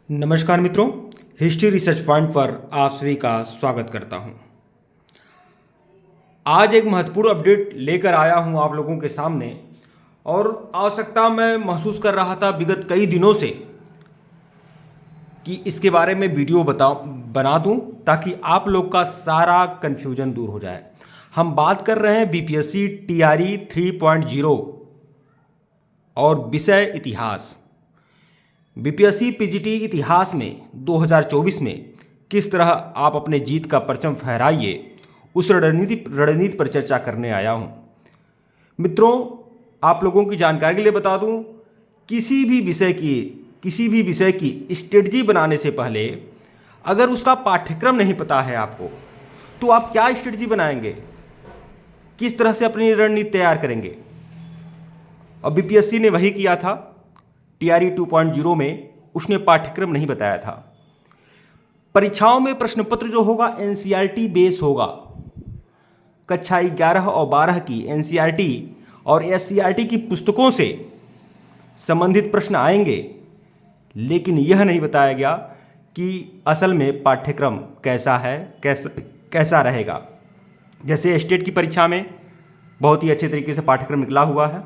नमस्कार मित्रों, history research point पर आप सभी का स्वागत करता हूं। आज एक महत्वपूर्ण अपडेट लेकर आया हूं आप लोगों के सामने और आवश्यकता मैं महसूस कर रहा था विगत कई दिनों से कि इसके बारे में वीडियो बना दूं ताकि आप लोग का सारा कन्फ्यूजन दूर हो जाए। हम बात कर रहे हैं बीपीएससी टीआरई 3.0 और विषय इतिहास। बीपीएससी पीजीटी इतिहास में 2024 में किस तरह आप अपने जीत का परचम फहराइए, उस रणनीति पर चर्चा करने आया हूं। मित्रों, आप लोगों की जानकारी के लिए बता दूं, किसी भी विषय की स्ट्रेटजी बनाने से पहले अगर उसका पाठ्यक्रम नहीं पता है आपको, तो आप क्या स्ट्रेटजी बनाएंगे, किस तरह से अपनी रणनीति तैयार करेंगे। और बीपीएससी ने वही किया था। टीआरई 2.0 में उसने पाठ्यक्रम नहीं बताया था। परीक्षाओं में प्रश्न पत्र जो होगा एनसीईआरटी बेस होगा। कक्षा 11 और 12 की एनसीईआरटी और एससीईआरटी की पुस्तकों से संबंधित प्रश्न आएंगे, लेकिन यह नहीं बताया गया कि असल में पाठ्यक्रम कैसा है, कैसा रहेगा। जैसे स्टेट की परीक्षा में बहुत ही अच्छे तरीके से पाठ्यक्रम निकला हुआ है।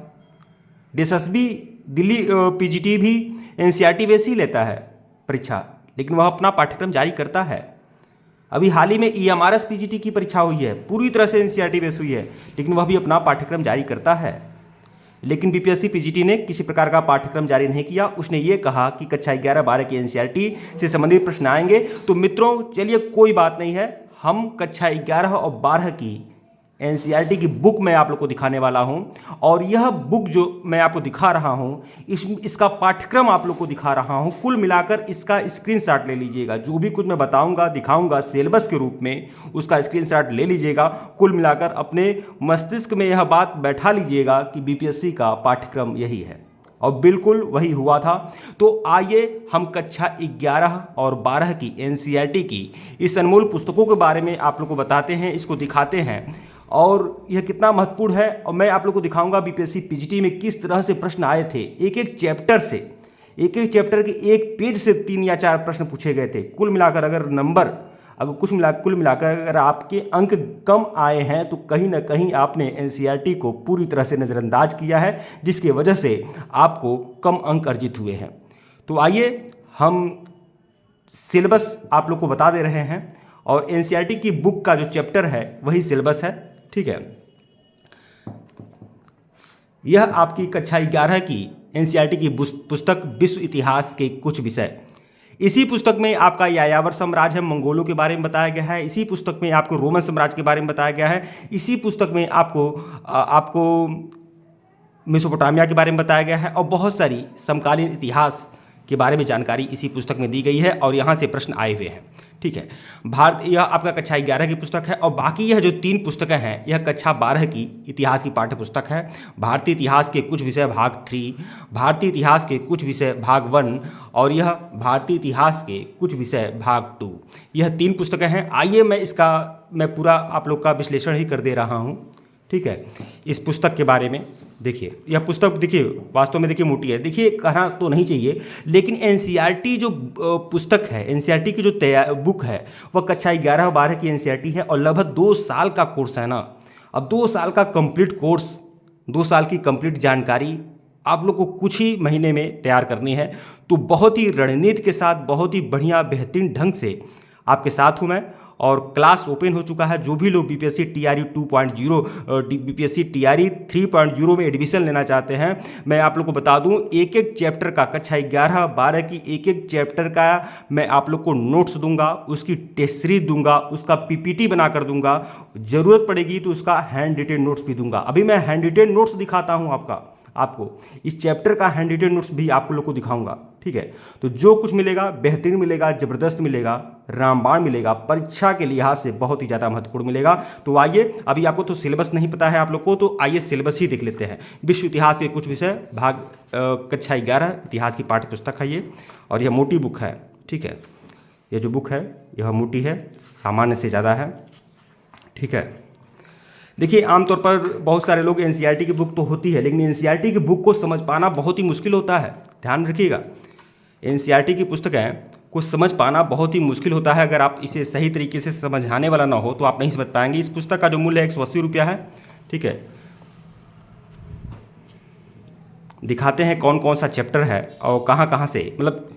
एसएसबी दिल्ली पीजीटी भी एनसीईआरटी बेस ही लेता है परीक्षा, लेकिन वह अपना पाठ्यक्रम जारी करता है। अभी हाल ही में ईएमआरएस पीजीटी की परीक्षा हुई है, पूरी तरह से एनसीईआरटी बेस हुई है, लेकिन वह भी अपना पाठ्यक्रम जारी करता है। लेकिन बीपीएससी पीजीटी ने किसी प्रकार का पाठ्यक्रम जारी नहीं किया। उसने ये कहा कि कक्षा 11-12 की एनसीईआरटी से संबंधित प्रश्न आएंगे। तो मित्रों चलिए, कोई बात नहीं है, हम कक्षा 11 और 12 की एनसीईआरटी की बुक मैं आप लोग को दिखाने वाला हूं। और यह बुक जो मैं आपको दिखा रहा हूं, इसका पाठ्यक्रम आप लोग को दिखा रहा हूं। कुल मिलाकर इसका स्क्रीनशॉट ले लीजिएगा। जो भी कुछ मैं बताऊंगा, दिखाऊंगा सिलेबस के रूप में, उसका स्क्रीनशॉट ले लीजिएगा। कुल मिलाकर अपने मस्तिष्क में यह बात बैठा लीजिएगा कि बीपीएससी का पाठ्यक्रम यही है, और बिल्कुल वही हुआ था। तो आइए हम कक्षा 11 और 12 की एनसीईआरटी की इस अनमोल पुस्तकों के बारे में आप लोग को बताते हैं, इसको दिखाते हैं और यह कितना महत्वपूर्ण है। और मैं आप लोग को दिखाऊंगा बीपीएससी पीजीटी में किस तरह से प्रश्न आए थे। एक एक चैप्टर से, एक एक चैप्टर के एक पेज से 3 या 4 प्रश्न पूछे गए थे। कुल मिलाकर कुल मिलाकर अगर आपके अंक कम आए हैं तो कहीं ना कहीं आपने एनसीईआरटी को पूरी तरह से नज़रअंदाज किया है, जिसकी वजह से आपको कम अंक अर्जित हुए हैं। तो आइए हम सिलेबस आप लोग को बता दे रहे हैं, और एनसीईआरटी की बुक का जो चैप्टर है वही सिलेबस है। ठीक है, यह आपकी कक्षा 11 की एनसीईआरटी की पुस्तक विश्व इतिहास के कुछ विषय। इसी पुस्तक में आपका यायावर साम्राज्य, मंगोलों के बारे में बताया गया है। इसी पुस्तक में आपको रोमन साम्राज्य के बारे में बताया गया है। इसी पुस्तक में आपको मेसोपोटामिया के बारे में बताया गया है, और बहुत सारी समकालीन इतिहास के बारे में जानकारी इसी पुस्तक में दी गई है, और यहाँ से प्रश्न आए हुए हैं। ठीक है, यह आपका कक्षा 11 की पुस्तक है, और बाकी यह जो 3 पुस्तकें हैं यह कक्षा 12 की इतिहास की पाठ्य पुस्तक है। भारतीय इतिहास के कुछ विषय भाग 3, भारतीय इतिहास के कुछ विषय भाग 1, और यह भारतीय इतिहास के कुछ विषय भाग 2। यह 3 पुस्तकें हैं। आइए मैं पूरा आप लोग का विश्लेषण ही कर दे रहा हूँ। ठीक है, इस पुस्तक के बारे में देखिए। यह पुस्तक देखिए, वास्तव में देखिए मोटी है। देखिए, कहना तो नहीं चाहिए, लेकिन एनसीईआरटी जो पुस्तक है, एनसीईआरटी की जो बुक है, वह कक्षा 11-12 की एनसीईआरटी है, और लगभग 2 साल का कोर्स है ना। अब 2 साल का कंप्लीट कोर्स, 2 साल की कंप्लीट जानकारी आप लोग को कुछ ही महीने में तैयार करनी है। तो बहुत ही रणनीति के साथ, बहुत ही बढ़िया बेहतरीन ढंग से आपके साथ हूँ मैं, और क्लास ओपन हो चुका है। जो भी लोग बीपीएससी टीआरई 2.0, बीपीएससी टीआरई 3.0 में एडमिशन लेना चाहते हैं, मैं आप लोग को बता दूं, एक एक चैप्टर का, कक्षा 11-12 की एक एक चैप्टर का मैं आप लोग को नोट्स दूंगा, उसकी टेस्ट सीरीज दूंगा, उसका पीपीटी बना कर दूंगा। ज़रूरत पड़ेगी तो उसका हैंड रिटेन नोट्स भी दूंगा। अभी मैं हैंड रिटेन नोट्स दिखाता हूँ आपको इस चैप्टर का हैंड रिटेन नोट्स भी आप लोग को दिखाऊंगा। ठीक है, तो जो कुछ मिलेगा बेहतरीन मिलेगा, ज़बरदस्त मिलेगा, रामबाण मिलेगा, परीक्षा के लिहाज से बहुत ही ज़्यादा महत्वपूर्ण मिलेगा। तो आइए, अभी आपको तो सिलेबस नहीं पता है आप लोग को, तो आइए सिलेबस ही देख लेते हैं। विश्व इतिहास के कुछ विषय भाग कक्षा 11 इतिहास की पाठ्य पुस्तक है ये, और यह मोटी बुक है। ठीक है, यह जो बुक है यह मोटी है, सामान्य से ज़्यादा है। ठीक है, देखिए, आमतौर पर बहुत सारे लोग एनसीईआरटी की बुक तो होती है, लेकिन एनसीईआरटी की बुक को समझ पाना बहुत ही मुश्किल होता है। ध्यान रखिएगा, एनसीईआरटी की पुस्तकें को समझ पाना बहुत ही मुश्किल होता है। अगर आप इसे सही तरीके से समझाने वाला ना हो तो आप नहीं समझ पाएंगे। इस पुस्तक का जो मूल्य है 180 रुपया है। ठीक है, दिखाते हैं कौन कौन सा चैप्टर है और कहाँ कहाँ से मतलब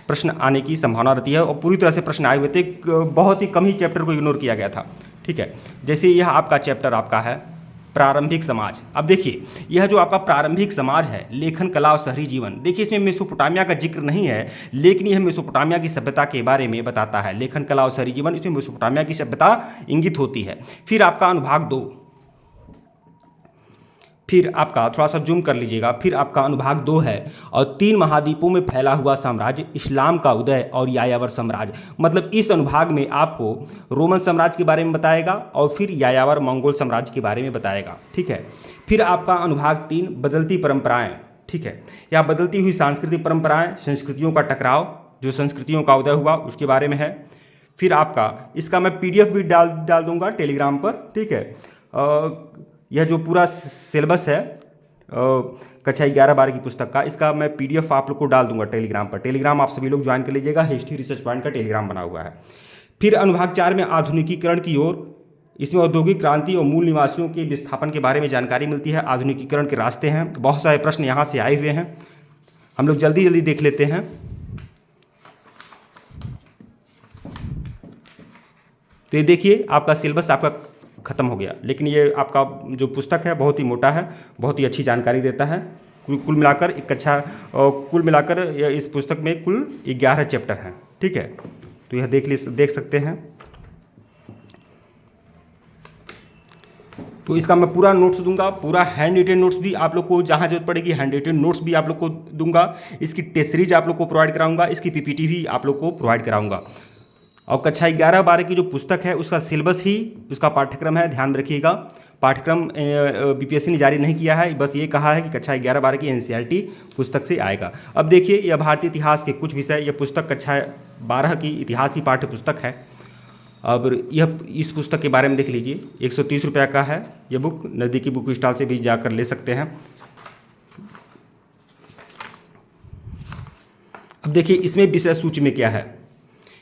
प्रश्न आने की संभावना रहती है। और पूरी तरह से प्रश्न आए हुए थे, बहुत ही कम ही चैप्टर को इग्नोर किया गया था। ठीक है, जैसे यह आपका चैप्टर आपका है प्रारंभिक समाज। अब देखिए, यह जो आपका प्रारंभिक समाज है, लेखन कला और शहरी जीवन, देखिए इसमें मेसोपोटामिया का जिक्र नहीं है, लेकिन यह मेसोपोटामिया की सभ्यता के बारे में बताता है। लेखन कला और शहरी जीवन, इसमें मेसोपोटामिया की सभ्यता इंगित होती है। फिर आपका अनुभाग 2, फिर आपका थोड़ा सा जूम कर लीजिएगा, फिर आपका अनुभाग 2 है और 3 महाद्वीपों में फैला हुआ साम्राज्य, इस्लाम का उदय और यायावर साम्राज्य। मतलब इस अनुभाग में आपको रोमन साम्राज्य के बारे में बताएगा और फिर यायावर मंगोल साम्राज्य के बारे में बताएगा। ठीक है, फिर आपका अनुभाग 3 बदलती परंपराएं। ठीक है, या बदलती हुई सांस्कृतिक परंपराएं, संस्कृतियों का टकराव, जो संस्कृतियों का उदय हुआ उसके बारे में है। फिर आपका इसका मैं PDF भी डाल दूंगा टेलीग्राम पर। ठीक है, यह जो पूरा सिलेबस है कक्षा 11-12 की पुस्तक का, इसका मैं PDF आप लोग को डाल दूंगा टेलीग्राम पर। टेलीग्राम आप सभी लोग ज्वाइन कर लीजिएगा, हिस्ट्री रिसर्च पॉइंट का टेलीग्राम बना हुआ है। फिर अनुभाग 4 में आधुनिकीकरण की ओर, इसमें औद्योगिक क्रांति और मूल निवासियों के विस्थापन के बारे में जानकारी मिलती है। आधुनिकीकरण के रास्ते हैं, बहुत सारे प्रश्न यहाँ से आए हुए हैं, हम लोग जल्दी जल्दी देख लेते हैं। तो ये देखिए आपका सिलेबस आपका ख़त्म हो गया, लेकिन ये आपका जो पुस्तक है बहुत ही मोटा है, बहुत ही अच्छी जानकारी देता है। कुल मिलाकर एक कक्षा, कुल मिलाकर इस पुस्तक में कुल 11 चैप्टर हैं। ठीक है, तो यह देख सकते हैं। तो इसका मैं पूरा नोट्स दूंगा, पूरा हैंड रिटेन नोट्स भी आप लोग को जहाँ जरूरत पड़ेगी हैंड रिटेन नोट्स भी आप लोग को दूंगा। इसकी टेस्ट सीरीज आप लोग को प्रोवाइड कराऊंगा, इसकी PPT भी आप लोग को प्रोवाइड कराऊंगा। और कक्षा 11-12 की जो पुस्तक है उसका सिलेबस ही उसका पाठ्यक्रम है, ध्यान रखिएगा। पाठ्यक्रम BPSC ने जारी नहीं किया है, बस ये कहा है कि कक्षा 11-12 की NCERT पुस्तक से आएगा। अब देखिए, यह भारतीय इतिहास के कुछ विषय, यह पुस्तक कक्षा 12 की इतिहास की पाठ्य पुस्तक है। अब यह इस पुस्तक के बारे में देख लीजिए, 130 रुपये का है यह बुक, नज़दीकी बुक स्टॉल से भी जाकर ले सकते हैं। अब देखिए इसमें विषय सूची में क्या है।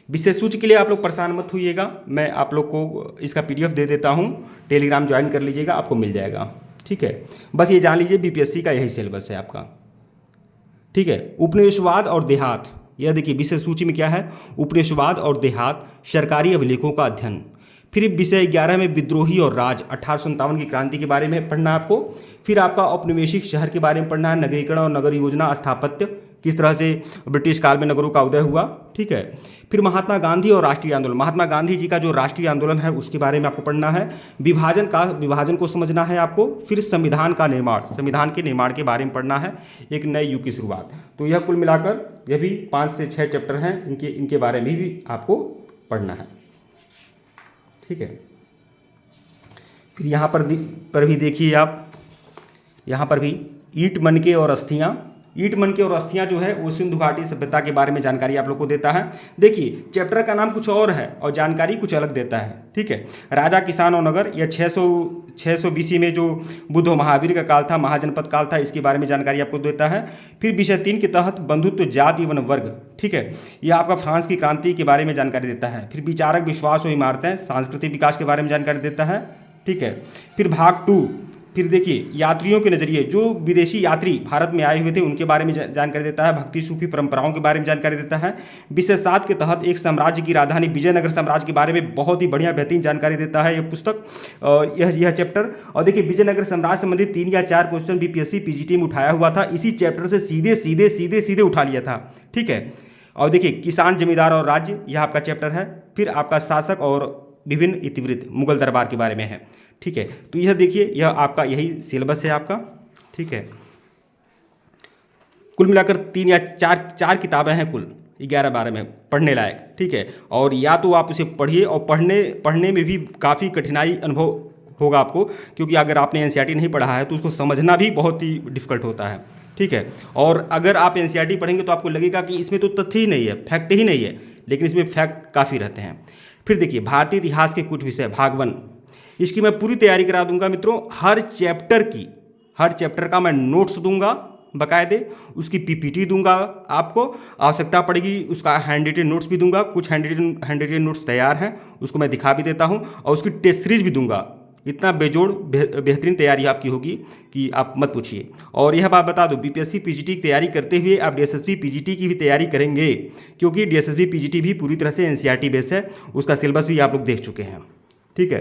विषय सूची के लिए आप लोग परेशान मत होइएगा, मैं आप लोग को इसका PDF दे देता हूँ, टेलीग्राम ज्वाइन कर लीजिएगा, आपको मिल जाएगा। ठीक है, बस ये जान लीजिए BPSC का यही सिलेबस है आपका। ठीक है, उपनिवेशवाद और देहात, यह देखिए विषय सूची में क्या है, उपनिवेशवाद और देहात, सरकारी अभिलेखों का अध्ययन। फिर विषय 11 में विद्रोही और राज, 1857 की क्रांति के बारे में पढ़ना है आपको। फिर आपका औपनिवेशिक शहर के बारे में पढ़ना है, नगरीकरण और नगर योजना स्थापत्य, किस तरह से ब्रिटिश काल में नगरों का उदय हुआ। ठीक है, फिर महात्मा गांधी और राष्ट्रीय आंदोलन, महात्मा गांधी जी का जो राष्ट्रीय आंदोलन है उसके बारे में आपको पढ़ना है। विभाजन को समझना है आपको। फिर संविधान का निर्माण, संविधान के निर्माण के बारे में पढ़ना है, एक नए युग की शुरुआत। तो यह कुल मिलाकर यह भी 5 से 6 चैप्टर हैं, इनके बारे में भी आपको पढ़ना है। ठीक है, फिर यहाँ पर भी देखिए आप, यहाँ पर भी ईंट मनके और अस्थियाँ, ईंट मनके और अस्थियाँ जो है वो सिंधु घाटी सभ्यता के बारे में जानकारी आप लोग को देता है। देखिए चैप्टर का नाम कुछ और है और जानकारी कुछ अलग देता है। ठीक है, राजा किसान और नगर, यह 600 BC में जो बुद्ध और महावीर का काल था, महाजनपद काल था, इसके बारे में जानकारी आपको देता है। फिर विषय 3 के तहत बंधुत्व, जाति एवं वर्ग। ठीक है, यह आपका फ्रांस की क्रांति के बारे में जानकारी देता है। फिर विचारक, विश्वास और इमारतें, सांस्कृतिक विकास के बारे में जानकारी देता है। ठीक है, फिर भाग 2, फिर देखिए यात्रियों के नज़रिए, जो विदेशी यात्री भारत में आए हुए थे उनके बारे में जानकारी देता है। भक्ति सूफी परंपराओं के बारे में जानकारी देता है। विषय 7 के तहत एक साम्राज्य की राजधानी विजयनगर साम्राज्य के बारे में बहुत ही बढ़िया बेहतरीन जानकारी देता है यह पुस्तक, यह चैप्टर। और देखिए विजयनगर साम्राज्य संबंधित 3 या 4 क्वेश्चन BPSC PGT में उठाया हुआ था, इसी चैप्टर से सीधे उठा लिया था। ठीक है, और देखिए किसान, जमींदार और राज्य, यह आपका चैप्टर है। फिर आपका शासक और विभिन्न इतिवृत्त, मुगल दरबार के बारे में है। ठीक है, तो यह देखिए यह आपका यही सिलेबस है आपका। ठीक है, कुल मिलाकर 3 या 4 किताबें हैं कुल 11-12 में पढ़ने लायक। ठीक है, और या तो आप उसे पढ़िए, और पढ़ने में भी काफ़ी कठिनाई अनुभव होगा आपको, क्योंकि अगर आपने NCERT नहीं पढ़ा है तो उसको समझना भी बहुत ही डिफ़िकल्ट होता है। ठीक है, और अगर आप NCERT पढ़ेंगे तो आपको लगेगा कि इसमें तो तथ्य ही नहीं है, फैक्ट ही नहीं है, लेकिन इसमें फैक्ट काफ़ी रहते हैं। फिर देखिए भारतीय इतिहास के कुछ विषय, भाग 1, इसकी मैं पूरी तैयारी करा दूंगा मित्रों। हर चैप्टर का मैं नोट्स दूंगा, बाकायदे, उसकी पीपीटी दूंगा आपको, आवश्यकता पड़ेगी उसका हैंड रिटेन नोट्स भी दूंगा, कुछ हैंड रिटेन नोट्स तैयार हैं उसको मैं दिखा भी देता हूं, और उसकी टेस्ट सीरीज भी दूंगा। इतना बेजोड़ बेहतरीन तैयारी आपकी होगी कि आप मत पूछिए। और यह बात बता दो, बीपीएससी पीजीटी की तैयारी करते हुए आप डीएसएसबी पीजीटी की भी तैयारी करेंगे, क्योंकि डीएसएसबी पीजीटी भी पूरी तरह से एनसीईआरटी बेस है, उसका सिलेबस भी आप लोग देख चुके हैं। ठीक है,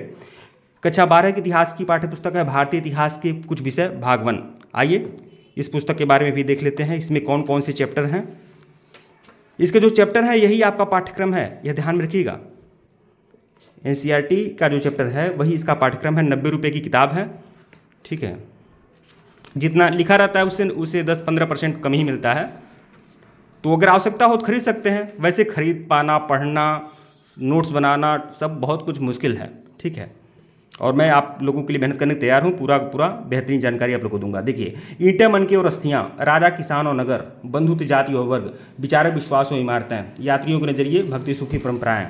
कक्षा 12 के इतिहास की पाठ्यपुस्तक है भारतीय इतिहास के कुछ विषय भाग 1। आइए इस पुस्तक के बारे में भी देख लेते हैं, इसमें कौन कौन से चैप्टर हैं। इसके जो चैप्टर हैं यही आपका पाठ्यक्रम है, यह ध्यान में रखिएगा। एनसीईआरटी का जो चैप्टर है वही इसका पाठ्यक्रम है, 90 रुपये की किताब है। ठीक है, जितना लिखा रहता है उससे 10-15% कम ही मिलता है, तो अगर आवश्यकता हो तो खरीद सकते हैं। वैसे खरीद पाना, पढ़ना, नोट्स बनाना सब बहुत कुछ मुश्किल है। ठीक है, और मैं आप लोगों के लिए मेहनत करने तैयार हूँ, पूरा बेहतरीन जानकारी आप लोगों को दूंगा। देखिए, ईंटें मनके और अस्थियाँ, राजा किसान और नगर, बंधुत्व जाति और वर्ग, विचारक विश्वास और इमारतें, यात्रियों के नजरिए, भक्ति सुखी परंपराएं।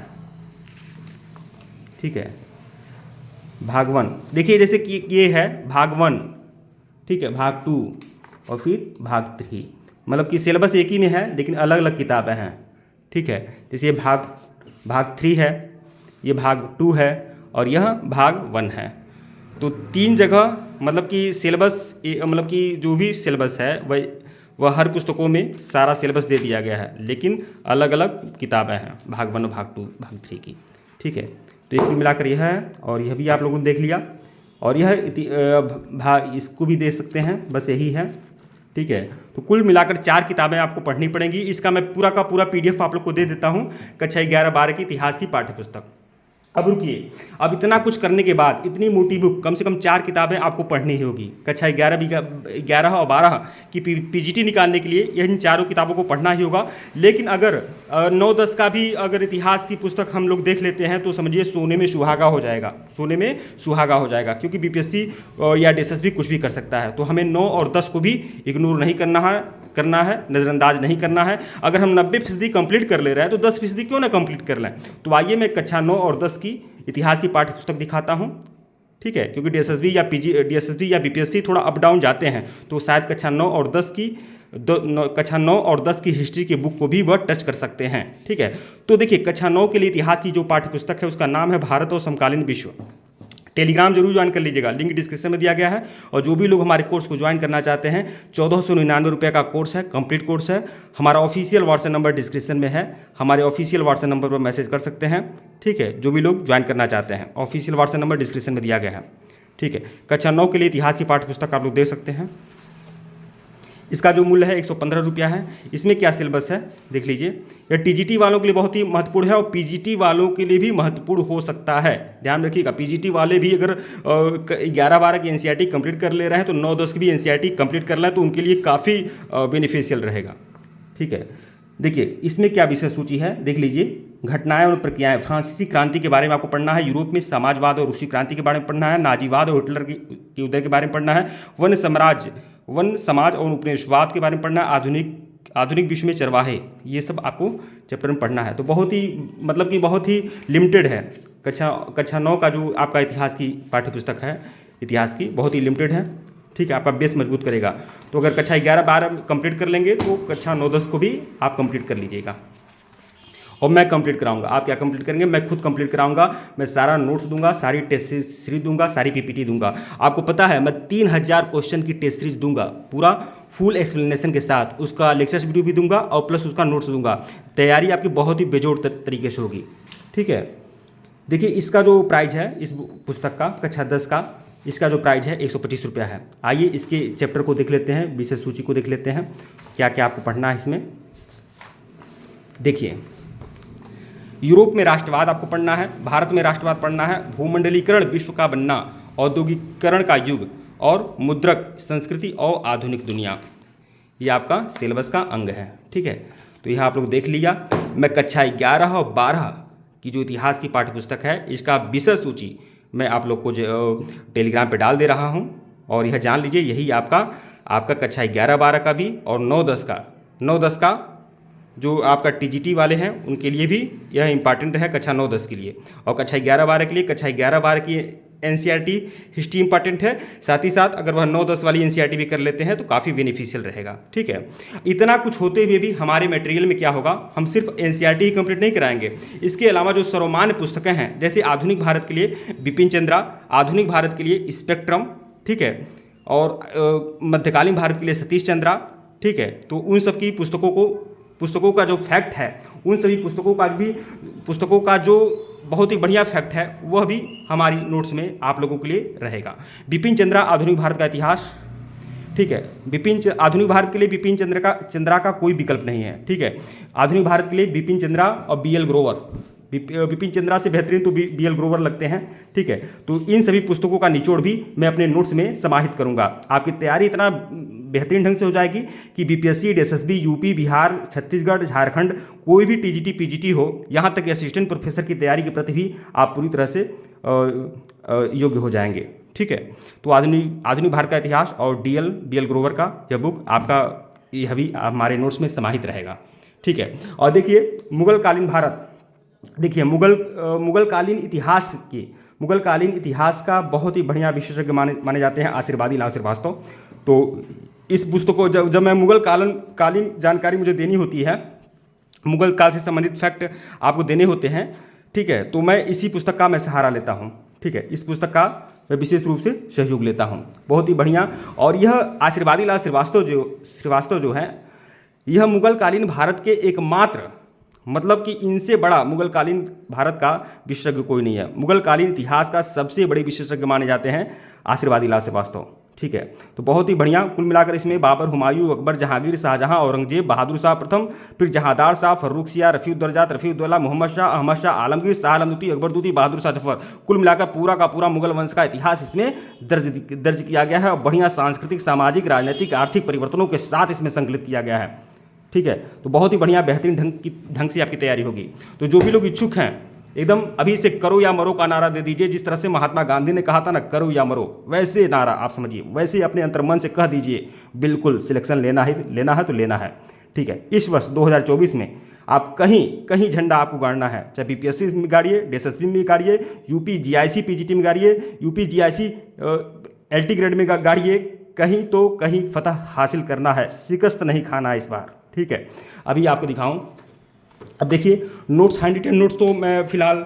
ठीक है, भाग 1 देखिए, जैसे कि ये है भाग 1, ठीक है, भाग 2 और फिर भाग 3, मतलब कि सिलेबस एक ही में है लेकिन अलग अलग किताबें हैं। ठीक है, जैसे ये भाग 3 है, ये भाग 2 है और यह भाग 1 है। तो 3 जगह मतलब कि सिलेबस, मतलब कि जो भी सिलेबस है वह हर पुस्तकों में सारा सिलेबस दे दिया गया है, लेकिन अलग अलग किताबें हैं भाग 1, भाग 2, भाग 3 की। ठीक है, तो एक मिलाकर यह है, और यह भी आप लोगों ने देख लिया, और यह इसको भी दे सकते हैं, बस यही है। ठीक है, तो कुल मिलाकर 4 किताबें आपको पढ़नी पड़ेंगी। इसका मैं पूरा का पूरा पीडीएफ आप लोग को दे देता हूँ, कक्षा 11-12 की इतिहास की पाठ्यपुस्तक। अब रुकिए, अब इतना कुछ करने के बाद इतनी मोटी बुक, कम से कम 4 किताबें आपको पढ़नी ही होगी। कक्षा 11 और 12 की पीजीटी निकालने के लिए इन चारों किताबों को पढ़ना ही होगा। लेकिन अगर 9-10 का भी अगर इतिहास की पुस्तक हम लोग देख लेते हैं तो समझिए सोने में सुहागा हो जाएगा, सोने में सुहागा हो जाएगा, क्योंकि बीपीएससी या डीएसएसबी कुछ भी कर सकता है। तो हमें 9 और 10 को भी इग्नोर नहीं करना है, नज़रअंदाज नहीं करना है। अगर हम 90% कंप्लीट कर ले रहे हैं तो 10% क्यों ना कंप्लीट कर लें। तो आइए मैं कक्षा 9 और 10 की इतिहास की पाठ्यपुस्तक दिखाता हूं। ठीक है, क्योंकि डीएसएसबी या बीपीएससी थोड़ा अप डाउन जाते हैं, तो शायद कक्षा 9 और 10 की हिस्ट्री के बुक को भी वह टच कर सकते हैं। ठीक है, तो देखिए, कक्षा 9 के लिए इतिहास की जो पाठ्यपुस्तक है उसका नाम है भारत और समकालीन विश्व। टेलीग्राम जरूर ज्वाइन कर लीजिएगा, लिंक डिस्क्रिप्शन में दिया गया है। और जो भी लोग हमारे कोर्स को ज्वाइन करना चाहते हैं, 1499 रुपये का कोर्स है, कंप्लीट कोर्स है। हमारा ऑफिशियल व्हाट्सएप नंबर डिस्क्रिप्शन में है, हमारे ऑफिशियल व्हाट्सएप नंबर पर मैसेज कर सकते हैं। ठीक है, जो भी लोग ज्वाइन करना चाहते हैं, ऑफिशियल व्हाट्सएप नंबर डिस्क्रिप्शन में दिया गया है। ठीक है, कक्षा 9 के लिए इतिहास की पाठ्यपुस्तक आप लोग देख सकते हैं। इसका जो मूल्य है 115 रुपया है। इसमें क्या सिलेबस है देख लीजिए। यह टीजीटी वालों के लिए बहुत ही महत्वपूर्ण है और पीजीटी वालों के लिए भी महत्वपूर्ण हो सकता है, ध्यान रखिएगा। पीजीटी वाले भी अगर 11-12 की एनसीईआरटी कंप्लीट कर ले रहे हैं तो 9-10 की भी एनसीईआरटी कंप्लीट कर लें तो उनके लिए काफ़ी बेनिफिशियल रहेगा। ठीक है, देखिए इसमें क्या विषय सूची है देख लीजिए। घटनाएं और प्रक्रियाएं, फ्रांसीसी क्रांति के बारे में आपको पढ़ना है, यूरोप में समाजवाद और रूसी क्रांति के बारे में पढ़ना है, नाजीवाद और हिटलर के उदय के बारे में पढ़ना है, वन समाज और उपनिवेशवाद के बारे में पढ़ना है, आधुनिक विश्व में चरवाहे, ये सब आपको चैप्टर में पढ़ना है। तो बहुत ही लिमिटेड है। कक्षा 9 का जो आपका इतिहास की पाठ्यपुस्तक है, इतिहास की बहुत ही लिमिटेड है। ठीक है, आपका बेस मजबूत करेगा। तो अगर कक्षा 11-12 कंप्लीट कर लेंगे तो कक्षा 9-10 को भी आप कंप्लीट कर लीजिएगा, और मैं कंप्लीट कराऊंगा। आप क्या कंप्लीट करेंगे? मैं खुद कंप्लीट कराऊंगा। मैं सारा नोट्स दूंगा, सारी टेस्ट सीरीज दूंगा, सारी पीपीटी दूंगा। आपको पता है मैं 3000 क्वेश्चन की टेस्ट सीरीज दूंगा, पूरा फुल एक्सप्लेनेशन के साथ। उसका लेक्चर्स वीडियो भी दूंगा और प्लस उसका नोट्स दूंगा। तैयारी आपकी बहुत ही बेजोड़ तरीके से होगी। ठीक है, देखिए इसका जो प्राइस है इस पुस्तक का, कक्षा 10 का, इसका जो प्राइस है 125 रुपया है। आइए इसके चैप्टर को देख लेते हैं, विषय सूची को देख लेते हैं, क्या क्या आपको पढ़ना है इसमें। देखिए, यूरोप में राष्ट्रवाद आपको पढ़ना है, भारत में राष्ट्रवाद पढ़ना है, भूमंडलीकरण, विश्व का बनना, औद्योगिकरण का युग, और मुद्रक, संस्कृति और आधुनिक दुनिया, ये आपका सिलेबस का अंग है। ठीक है, तो यह आप लोग देख लिया। मैं कक्षा 11 और 12 की जो इतिहास की पाठ्यपुस्तक है इसका विषय सूची मैं आप लोग को टेलीग्राम पे डाल दे रहा हूँ, और यह जान लीजिए यही आपका कक्षा 11-12 का भी और 9-10 का जो आपका टीजीटी वाले हैं उनके लिए भी यह इंपॉर्टेंट है, कक्षा 9-10 के लिए। और कक्षा 11-12 के लिए, कक्षा 11-12 की एनसीईआरटी हिस्ट्री इंपॉर्टेंट है, साथ ही साथ अगर वह 9-10 वाली एनसीईआरटी भी कर लेते हैं तो काफ़ी बेनिफिशियल रहेगा। ठीक है, इतना कुछ होते हुए भी हमारे मटेरियल में क्या होगा, हम सिर्फ एनसीईआरटी ही कंप्लीट नहीं कराएंगे, इसके अलावा जो सर्वमान्य पुस्तकें हैं जैसे आधुनिक भारत के लिए बिपिन चंद्रा, आधुनिक भारत के लिए स्पेक्ट्रम, ठीक है, और मध्यकालीन भारत के लिए सतीश चंद्रा, ठीक है, तो उन सब की पुस्तकों का जो फैक्ट है, उन सभी पुस्तकों का जो बहुत ही बढ़िया फैक्ट है वह भी हमारी नोट्स में आप लोगों के लिए रहेगा। बिपिन चंद्रा आधुनिक भारत का इतिहास, ठीक है, आधुनिक भारत के लिए बिपिन चंद्रा का कोई विकल्प नहीं है। ठीक है, आधुनिक भारत के लिए बिपिन चंद्रा और बीएल ग्रोवर, बिपिन चंद्रा से बेहतरीन तो बीएल ग्रोवर लगते हैं। ठीक है, तो इन सभी पुस्तकों का निचोड़ भी मैं अपने नोट्स में समाहित करूंगा। आपकी तैयारी इतना बेहतरीन ढंग से हो जाएगी कि BPSC, SSB, UP, Bihar, Chhattisgarh, Jharkhand, कोई भी टीजीटी, पीजीटी हो, यहाँ तक कि असिस्टेंट प्रोफेसर की तैयारी के प्रति भी आप पूरी तरह से योग्य हो जाएंगे। ठीक है, तो आधुनिक भारत का इतिहास और बीएल ग्रोवर का यह बुक आपका यह भी हमारे नोट्स में समाहित रहेगा। ठीक है, और देखिए मुगलकालीन भारत, देखिए मुगलकालीन इतिहास का बहुत ही बढ़िया विशेषज्ञ माने जाते हैं आशीर्वादी लाल श्रीवास्तव। तो इस पुस्तक को जब मैं मुगल कालीन जानकारी मुझे देनी होती है, मुगल काल से संबंधित फैक्ट आपको देने होते हैं, ठीक है, तो मैं इसी पुस्तक का मैं सहारा लेता हूँ। ठीक है, इस पुस्तक का मैं विशेष रूप से सहयोग लेता हूँ, बहुत ही बढ़िया। और यह आशीर्वादी लाल श्रीवास्तव जो है, यह मुगलकालीन भारत के एकमात्र, मतलब कि इनसे बड़ा मुगलकालीन भारत का विशेषज्ञ कोई नहीं है। मुगलकालीन इतिहास का सबसे बड़े विशेषज्ञ माने जाते हैं आशीर्वादी लाल श्रीवास्तव। ठीक है, तो बहुत ही बढ़िया। कुल मिलाकर इसमें बाबर, हुमायूं, अकबर, जहांगीर, शाहजहां, औरंगजेब, बहादुर शाह प्रथम, फिर जहांदार शाह, फर्रुख सिया, रफ़ीउद्दौला, रफ़ीउद्दौला, मोहम्मद शाह, अहमद शाह, आलमगीर, शाह आलम द्वितीय, अकबर द्वितीय, बहादुर शाह जफर, कुल मिलाकर पूरा का पूरा मुगल वंश का इतिहास इसमें दर्ज किया गया है और बढ़िया सांस्कृतिक, सामाजिक, राजनीतिक, आर्थिक परिवर्तनों के साथ इसमें संकलित किया गया है। ठीक है, तो बहुत ही बढ़िया बेहतरीन ढंग से आपकी तैयारी होगी। तो जो भी लोग इच्छुक हैं, एकदम अभी से करो या मरो का नारा दे दीजिए। जिस तरह से महात्मा गांधी ने कहा था ना, करो या मरो, वैसे नारा आप समझिए, वैसे अपने अंतर्मन से कह दीजिए, बिल्कुल सिलेक्शन लेना है तो लेना है। ठीक है, इस वर्ष 2024 में आप कहीं झंडा आपको गाड़ना है, चाहे बीपीएससी में गाड़िए, एसएसबी में गाड़िए, यूपी जीआईसी पीजीटी में गाड़िए, यूपी जीआईसी एलटी ग्रेड में गाड़िए, कहीं फतह हासिल करना है, शिकस्त नहीं खाना है इस बार। ठीक है, अभी आपको दिखाऊं। अब देखिए नोट्स, हैंड रिटन नोट्स तो मैं फिलहाल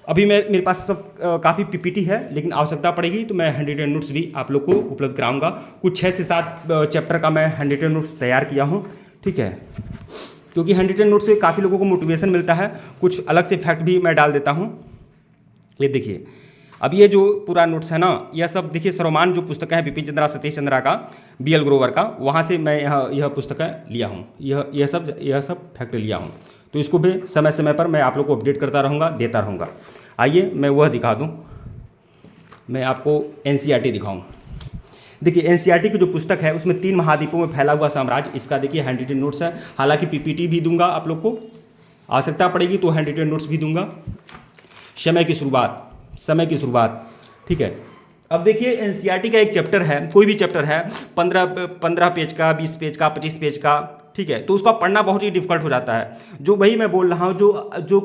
अभी मेरे पास सब काफ़ी पीपीटी है, लेकिन आवश्यकता पड़ेगी तो मैं हैंड रिटन नोट्स भी आप लोग को उपलब्ध कराऊंगा। कुछ 6 से 7 चैप्टर का मैं हैंड रिटन नोट्स तैयार किया हूँ। ठीक है, क्योंकि हैंड रिटन नोट्स से काफ़ी लोगों को मोटिवेशन मिलता है, कुछ अलग से फैक्ट भी मैं डाल देता हूँ। ये देखिए, अब ये जो पूरा नोट्स है ना, यह सब देखिए सर्वमान्य जो पुस्तक है बिपिन चंद्रा, सतीश चंद्रा का, बीएल ग्रोवर का, वहाँ से मैं यह पुस्तकें लिया हूँ, यह सब फैक्ट लिया हूँ। तो इसको भी समय समय पर मैं आप लोग को अपडेट करता रहूँगा, देता रहूँगा। आइए मैं वह दिखा दूँ, मैं आपको एनसीईआरटी दिखाऊँ। देखिए एनसीईआरटी की जो पुस्तक है उसमें 3 महाद्वीपों में फैला हुआ साम्राज्य, इसका देखिए हैंड रिटन नोट्स है। हालांकि पीपीटी भी दूंगा, आप लोग को आवश्यकता पड़ेगी तो हैंड रिटन नोट्स भी दूंगा। समय की शुरुआत, ठीक है। अब देखिए एनसीईआरटी का एक चैप्टर है, कोई भी चैप्टर है, 15 पेज का, 20 पेज का, 25 पेज का, ठीक है, तो उसका पढ़ना बहुत ही डिफिकल्ट हो जाता है। जो वही मैं बोल रहा हूँ, जो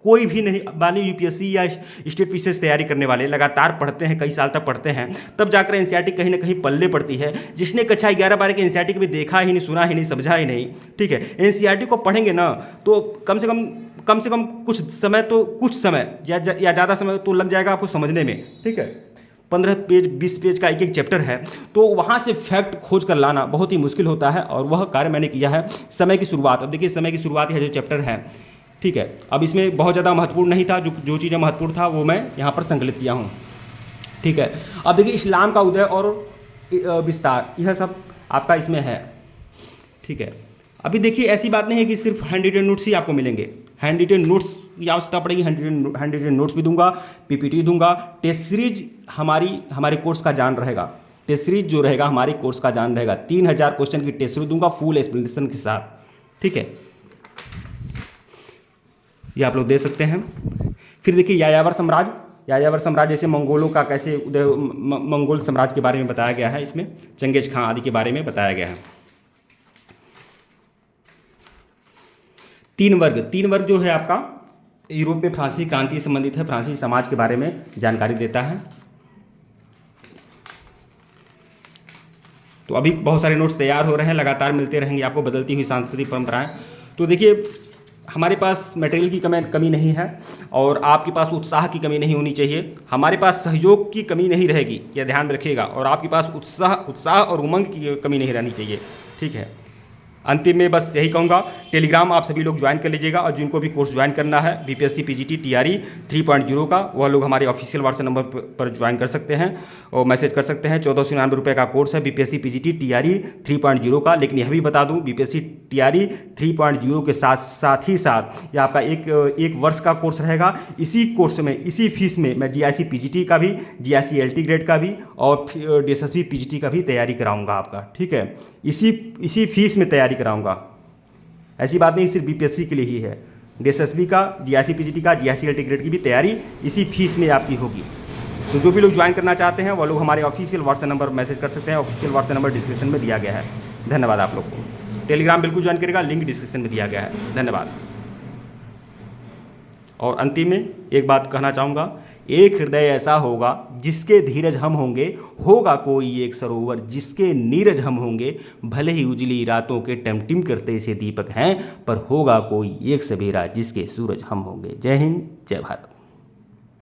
कोई भी नहीं वाले यूपीएससी या स्टेट पीसीएस तैयारी करने वाले लगातार पढ़ते हैं, कई साल तक पढ़ते हैं, तब जाकर एनसीईआरटी कहीं ना कहीं पल्ले पड़ती है। जिसने कक्षा 11-12 के एनसीईआरटी कभी देखा ही नहीं, सुना ही नहीं, समझा ही नहीं, ठीक है, एनसीईआरटी को पढ़ेंगे ना तो कम से कम कुछ समय या ज़्यादा समय तो लग जाएगा आपको समझने में। ठीक है, 15 पेज 20 पेज का एक चैप्टर है, तो वहाँ से फैक्ट खोज कर लाना बहुत ही मुश्किल होता है, और वह कार्य मैंने किया है। समय की शुरुआत, अब देखिए समय की शुरुआत यह जो चैप्टर है, ठीक है, अब इसमें बहुत ज़्यादा महत्वपूर्ण नहीं था, जो चीज़ें महत्वपूर्ण था वो मैं यहाँ पर संकलित किया हूँ। ठीक है, अब देखिए इस्लाम का उदय और विस्तार, यह सब आपका इसमें है। ठीक है, अभी देखिए ऐसी बात नहीं है कि सिर्फ हैंड रिटन नोट्स ही आपको मिलेंगे, हैंड रिटन नोट्स की आवश्यकता पड़ेगी, हैंड रिटन नोट्स भी दूंगा, पीपीटी दूंगा। टेस्ट सीरीज हमारे कोर्स का जान रहेगा, टेस्ट सीरीज जो रहेगा हमारे कोर्स का जान रहेगा। 3000 क्वेश्चन की टेस्ट सीरीज दूंगा फुल एक्सप्लेनेशन के साथ। ठीक है, ये आप लोग दे सकते हैं। फिर देखिए यायावर साम्राज्य जैसे मंगोलों का कैसे उदय, मंगोल साम्राज्य के बारे में बताया गया है, इसमें चंगेज खां आदि के बारे में बताया गया है। 3 वर्ग जो है आपका, यूरोप में फ्रांसीसी क्रांति से संबंधित है, फ्रांसीसी समाज के बारे में जानकारी देता है। तो अभी बहुत सारे नोट्स तैयार हो रहे हैं, लगातार मिलते रहेंगे आपको बदलती हुई सांस्कृतिक परंपराएं। तो देखिए, हमारे पास मटेरियल की कमी नहीं है और आपके पास उत्साह की कमी नहीं होनी चाहिए। हमारे पास सहयोग की कमी नहीं रहेगी, यह ध्यान में रखिएगा। और आपके पास उत्साह और उमंग की कमी नहीं रहनी चाहिए, ठीक है। अंतिम में बस यही कहूँगा, टेलीग्राम आप सभी लोग ज्वाइन कर लीजिएगा और जिनको भी कोर्स ज्वाइन करना है बीपीएससी पीजीटी टीआरई 3.0 का, वह लोग हमारे ऑफिशियल व्हाट्सएप नंबर पर ज्वाइन कर सकते हैं और मैसेज कर सकते हैं। 1499 रुपये का कोर्स है बीपीएससी पीजीटी टीआरई 3.0 का। लेकिन यह भी बता दूं, बीपीएससी टीआरई 3.0 के साथ ही यह आपका एक वर्ष का कोर्स रहेगा। इसी कोर्स में, इसी फीस में मैं जीआईसी पीजीटी का भी, जीआईसी एलटी ग्रेड का भी और डीएसएसबी पीजीटी का भी तैयारी कराऊंगा आपका, ठीक है। इसी फीस में तैयारी कराऊंगा। ऐसी बात नहीं सिर्फ बीपीएससी के लिए ही है, डीएसएसबी का, जीआईसी पीजीटी का, जीआईसी एलटी ग्रेड की भी तैयारी इसी फीस में आपकी होगी। तो जो भी लोग ज्वाइन करना चाहते हैं वो लोग हमारे ऑफिशियल व्हाट्सएप नंबर मैसेज कर सकते हैं। ऑफिशियल व्हाट्सएप नंबर डिस्क्रिप्शन में दिया गया है। धन्यवाद आप लोग को। टेलीग्राम बिल्कुल ज्वाइन करेगा, लिंक डिस्क्रिप्शन में दिया गया है। धन्यवाद। और अंतिम में एक बात कहना चाहूँगा, एक हृदय ऐसा होगा जिसके धीरज हम होंगे, होगा कोई एक सरोवर जिसके नीरज हम होंगे। भले ही उजली रातों के टिमटिम करते से दीपक हैं, पर होगा कोई एक सवेरा जिसके सूरज हम होंगे। जय हिंद, जय भारत।